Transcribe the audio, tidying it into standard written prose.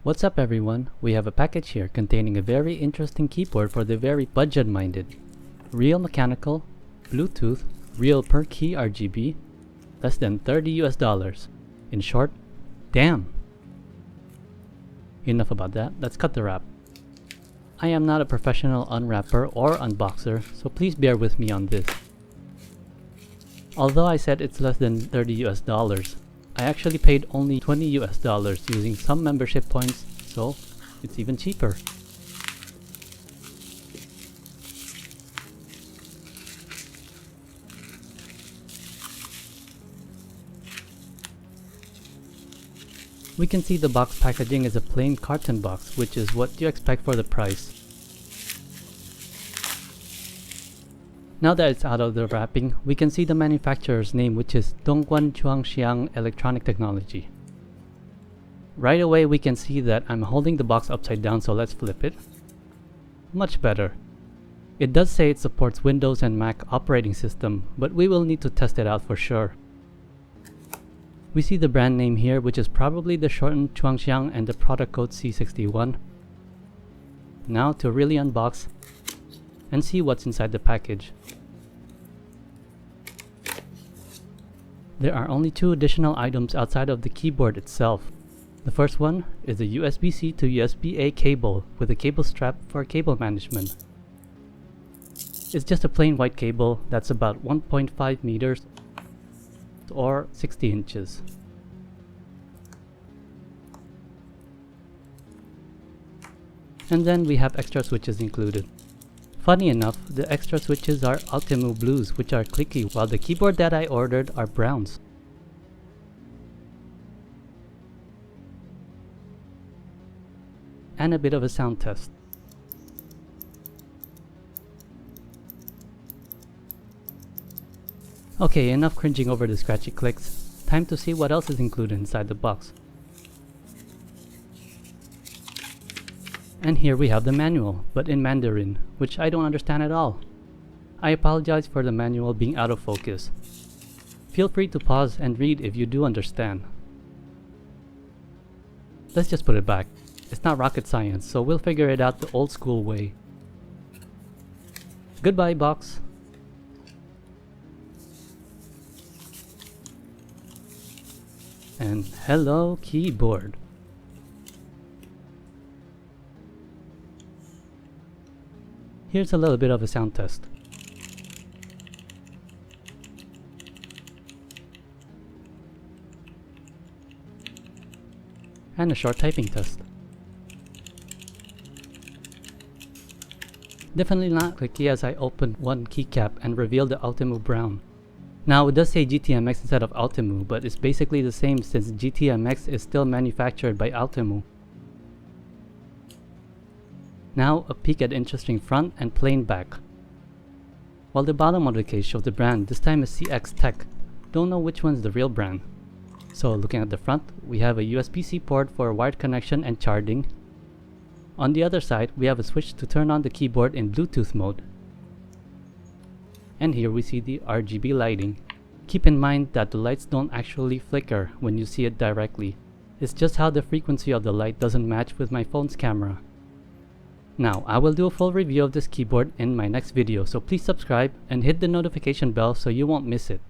What's up everyone? We have a package here containing a very interesting keyboard for the very budget-minded. Real mechanical, Bluetooth, real per key RGB, less than $30 US. In short, damn! Enough about that, let's cut the wrap. I am not a professional unwrapper or unboxer, so please bear with me on this. Although I said it's less than $30 US, I actually paid only $20 using some membership points, so it's even cheaper. We can see the box packaging is a plain carton box, which is what you expect for the price. Now that it's out of the wrapping, we can see the manufacturer's name, which is Dongguan Chuangxiang Electronic Technology. Right away we can see that I'm holding the box upside down, so let's flip it. Much better. It does say it supports Windows and Mac operating system, but we will need to test it out for sure. We see the brand name here, which is probably the shortened Chuangxiang, and the product code C61. Now to really unbox and see what's inside the package. There are only two additional items outside of the keyboard itself. The first one is a USB-C to USB-A cable with a cable strap for cable management. It's just a plain white cable that's about 1.5 meters or 60 inches. And then we have extra switches included. Funny enough, the extra switches are Outemu blues, which are clicky, while the keyboard that I ordered are browns. And a bit of a sound test. Okay, enough cringing over the scratchy clicks. Time to see what else is included inside the box. And here we have the manual, but in Mandarin, which I don't understand at all. I apologize for the manual being out of focus. Feel free to pause and read if you do understand. Let's just put it back. It's not rocket science, so we'll figure it out the old school way. Goodbye, box. And hello, keyboard. Here's a little bit of a sound test. And a short typing test. Definitely not clicky as I opened one keycap and revealed the Outemu brown. Now it does say GTMX instead of Outemu, but it's basically the same since GTMX is still manufactured by Outemu. Now a peek at interesting front and plain back. While the bottom of the case shows the brand, this time is CXTech. Don't know which one's the real brand. So looking at the front, we have a USB-C port for wired connection and charging. On the other side, we have a switch to turn on the keyboard in Bluetooth mode. And here we see the RGB lighting. Keep in mind that the lights don't actually flicker when you see it directly. It's just how the frequency of the light doesn't match with my phone's camera. Now, I will do a full review of this keyboard in my next video, so please subscribe and hit the notification bell so you won't miss it.